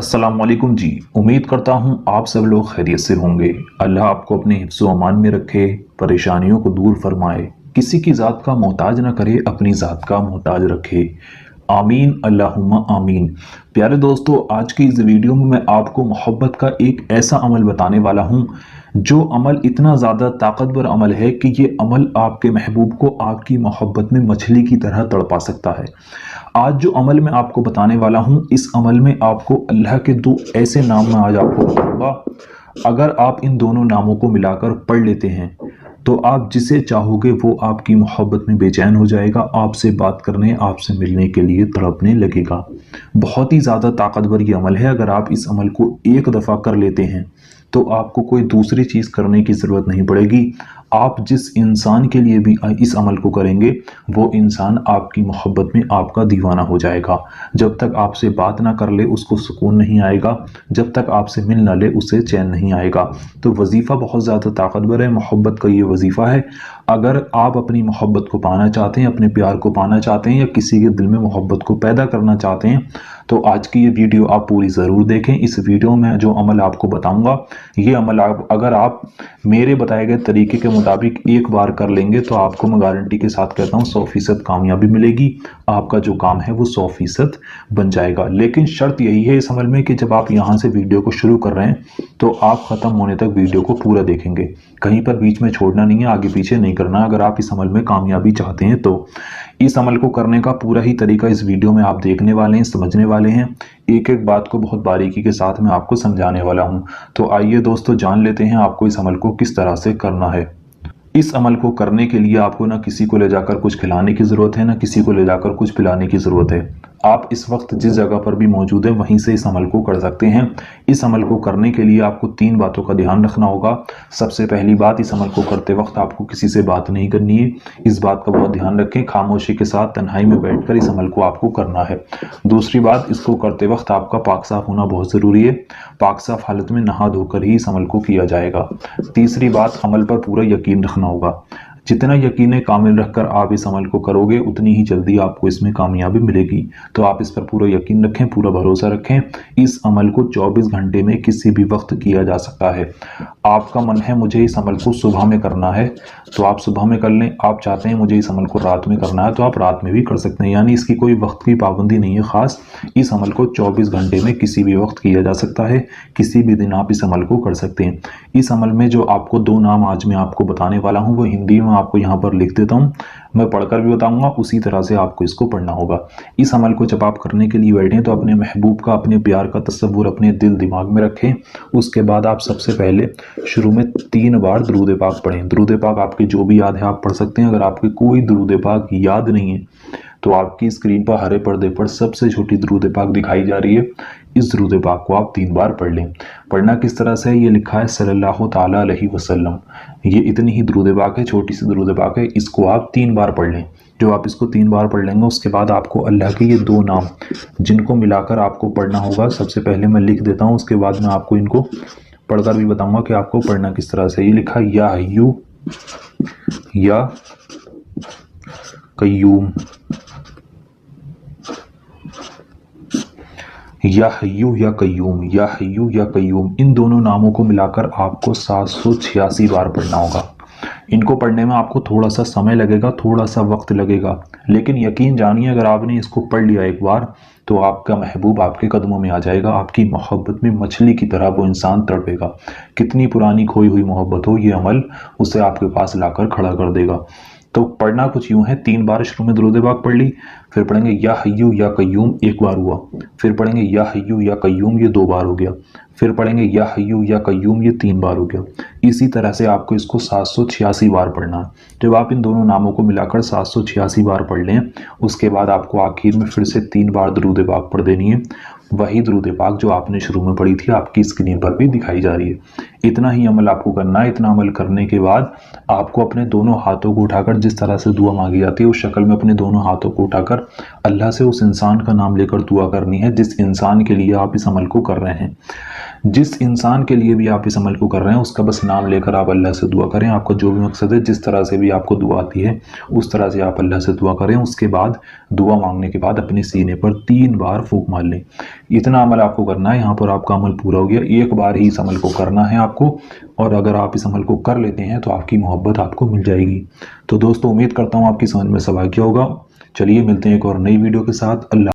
अस्सलाम वालेकुम जी। उम्मीद करता हूँ आप सब लोग खैरियत से होंगे। अल्लाह आपको अपने हिफ्ज़ व अमान में रखे, परेशानियों को दूर फरमाए, किसी की ज़ात का मोहताज ना करे, अपनी ज़ात का मोहताज रखे। आमीन अल्लाहुम्मा आमीन। प्यारे दोस्तों, आज की इस वीडियो में मैं आपको मोहब्बत का एक ऐसा अमल बताने वाला हूँ जो अमल इतना ज़्यादा ताकतवर अमल है कि ये अमल आपके महबूब को आपकी मोहब्बत में मछली की तरह तड़पा सकता है। आज जो अमल मैं आपको बताने वाला हूँ, इस अमल में आपको अल्लाह के दो ऐसे नाम मैं आज आपको बताऊंगा। अगर आप इन दोनों नामों को मिलाकर पढ़ लेते हैं तो आप जिसे चाहोगे वो आपकी मोहब्बत में बेचैन हो जाएगा, आपसे बात करने, आपसे मिलने के लिए तड़पने लगेगा। बहुत ही ज़्यादा ताकतवर ये अमल है। अगर आप इस अमल को एक दफ़ा कर लेते हैं तो आपको कोई दूसरी चीज़ करने की ज़रूरत नहीं पड़ेगी। आप जिस इंसान के लिए भी इस अमल को करेंगे वो इंसान आपकी मोहब्बत में आपका दीवाना हो जाएगा। जब तक आपसे बात ना कर ले उसको सुकून नहीं आएगा, जब तक आपसे मिल ना ले उसे चैन नहीं आएगा। तो वजीफ़ा बहुत ज़्यादा ताकतवर है, मोहब्बत का ये वजीफ़ा है। अगर आप अपनी मोहब्बत को पाना चाहते हैं, अपने प्यार को पाना चाहते हैं या किसी के दिल में मोहब्बत को पैदा करना चाहते हैं तो आज की ये वीडियो आप पूरी ज़रूर देखें। इस वीडियो में जो अमल आपको बताऊंगा, ये अमल अगर आप मेरे बताए गए तरीके के मुताबिक एक बार कर लेंगे तो आपको मैं गारंटी के साथ कहता हूँ 100% कामयाबी मिलेगी। आपका जो काम है वो 100% बन जाएगा। लेकिन शर्त यही है इस अमल में कि जब आप यहाँ से वीडियो को शुरू कर रहे हैं तो आप ख़त्म होने तक वीडियो को पूरा देखेंगे, कहीं पर बीच में छोड़ना नहीं है, आगे पीछे नहीं करना। अगर आप इस अमल में कामयाबी चाहते हैं तो इस अमल को करने का पूरा ही तरीका इस वीडियो में आप देखने वाले हैं, समझने वाले हैं। एक एक बात को बहुत बारीकी के साथ मैं आपको समझाने वाला हूं। तो आइए दोस्तों, जान लेते हैं आपको इस अमल को किस तरह से करना है। इस अमल को करने के लिए आपको ना किसी को ले जाकर कुछ खिलाने की ज़रूरत है, ना किसी को ले जाकर कुछ पिलाने की ज़रूरत है। आप इस वक्त जिस जगह पर भी मौजूद हैं वहीं से इस अमल को कर सकते हैं। इस अमल को करने के लिए आपको 3 बातों का ध्यान रखना होगा। सबसे पहली बात, इस अमल को करते वक्त आपको किसी से बात नहीं करनी है। इस बात का बहुत ध्यान रखें। खामोशी के साथ तन्हाई में बैठकर इस अमल को आपको करना है। दूसरी बात, इसको करते वक्त आपका पाक साफ होना बहुत ज़रूरी है। पाक साफ हालत में नहा धोकर ही इस अमल को किया जाएगा। तीसरी बात, अमल पर पूरा यकीन रखना होगा। जितना यकीन कामिल रखकर आप इस अमल को करोगे उतनी ही जल्दी आपको इसमें कामयाबी मिलेगी। तो आप इस पर पूरा यकीन रखें, पूरा भरोसा रखें। इस अमल को 24 घंटे में किसी भी वक्त किया जा सकता है। आपका मन है मुझे इस अमल को सुबह में करना है तो आप सुबह में कर लें। आप चाहते हैं मुझे इस अमल को रात में करना है तो आप रात में भी कर सकते हैं। यानी इसकी कोई वक्त की पाबंदी नहीं है खास। इस अमल को 24 घंटे में किसी भी वक्त किया जा सकता है, किसी भी दिन आप इस अमल को कर सकते हैं। इस अमल में जो आपको 2 नाम आज मैं आपको बताने वाला हूँ वो हिंदी में आपको यहाँ पर लिख देता हूँ, मैं पढ़कर भी बताऊंगा, उसी तरह से आपको इसको पढ़ना होगा। इस अमल को जब आप करने के लिए बैठें तो अपने महबूब का, अपने प्यार का तस्वुर अपने दिल दिमाग में रखें। उसके बाद आप सबसे पहले शुरू में 3 बार दुरूद पाक पढ़ें। दुरूद पाक आपके जो भी याद है आप पढ़ सकते हैं। अगर आपके कोई दुरूद पाक याद नहीं है तो आपकी स्क्रीन पर हरे पर्दे पर सबसे छोटी दुरूद पाक दिखाई जा रही है। इस दुरूद पाक को आप 3 बार पढ़ लें। पढ़ना किस तरह से है, ये लिखा है सल्लल्लाहु ताला अलैहि वसल्लम। ये इतनी ही दुरूद पाक है, छोटी सी दुरूद पाक है। इसको आप 3 बार पढ़ लें। जो आप इसको 3 बार पढ़ लेंगे उसके बाद आपको अल्लाह के ये 2 नाम जिनको मिलाकर आपको पढ़ना होगा, सबसे पहले मैं लिख देता हूँ, उसके बाद मैं आपको इनको पढ़कर भी बताऊंगा कि आपको पढ़ना किस तरह से। ये लिखा है या हय्यू या कय्यूम, या हय्यू या कय्यूम, या हय्यू या कय्यूम। इन दोनों नामों को मिलाकर आपको 786 बार पढ़ना होगा। इनको पढ़ने में आपको थोड़ा सा समय लगेगा, थोड़ा सा वक्त लगेगा, लेकिन यकीन जानिए अगर आपने इसको पढ़ लिया एक बार तो आपका महबूब आपके कदमों में आ जाएगा। आपकी मोहब्बत में मछली की तरह वो इंसान तड़पेगा। कितनी पुरानी खोई हुई मोहब्बत हो, ये अमल उसे आपके पास लाकर खड़ा कर देगा। तो पढ़ना कुछ यूं है, 3 बार शुरू में दुरूद पाक पढ़ ली, फिर पढ़ेंगे या हय्यू या कय्यूम 1 बार हुआ, फिर पढ़ेंगे या हय्यू या कय्यूम, ये 2 बार हो गया, फिर पढ़ेंगे या हय्यू या कय्यूम, ये 3 बार हो गया। इसी तरह से आपको इसको 786 बार पढ़ना है। जब आप इन दोनों नामों को मिलाकर 786 बार पढ़ लें उसके बाद आपको आखिर में फिर से 3 बार दुरूद पाक पढ़ देनी है। वही दुरूद पाक जो आपने शुरू में पढ़ी थी आपकी स्क्रीन पर भी दिखाई जा रही है। इतना ही अमल आपको करना है। इतना अमल करने के बाद आपको अपने दोनों हाथों को उठाकर, जिस तरह से दुआ मांगी जाती है उस शक्ल में अपने दोनों हाथों को उठाकर अल्लाह से उस इंसान का नाम लेकर दुआ करनी है जिस इंसान के लिए आप इस अमल को कर रहे हैं। जिस इंसान के लिए भी आप इस अमल को कर रहे हैं उसका बस नाम लेकर आप अल्लाह से दुआ करें। आपका जो भी मकसद है, जिस तरह से भी आपको दुआ आती है उस तरह से आप अल्लाह से दुआ करें। उसके बाद दुआ मांगने के बाद अपने सीने पर 3 बार फूंक मार लें। इतना अमल आपको करना है। यहाँ पर आपका अमल पूरा हो गया। एक बार ही इस अमल को करना है आपको, और अगर आप इस अमल को कर लेते हैं तो आपकी मोहब्बत आपको मिल जाएगी। तो दोस्तों, उम्मीद करता हूँ आपकी समझ में सब आ गया होगा। चलिए मिलते हैं एक और नई वीडियो के साथ। अल्लाह।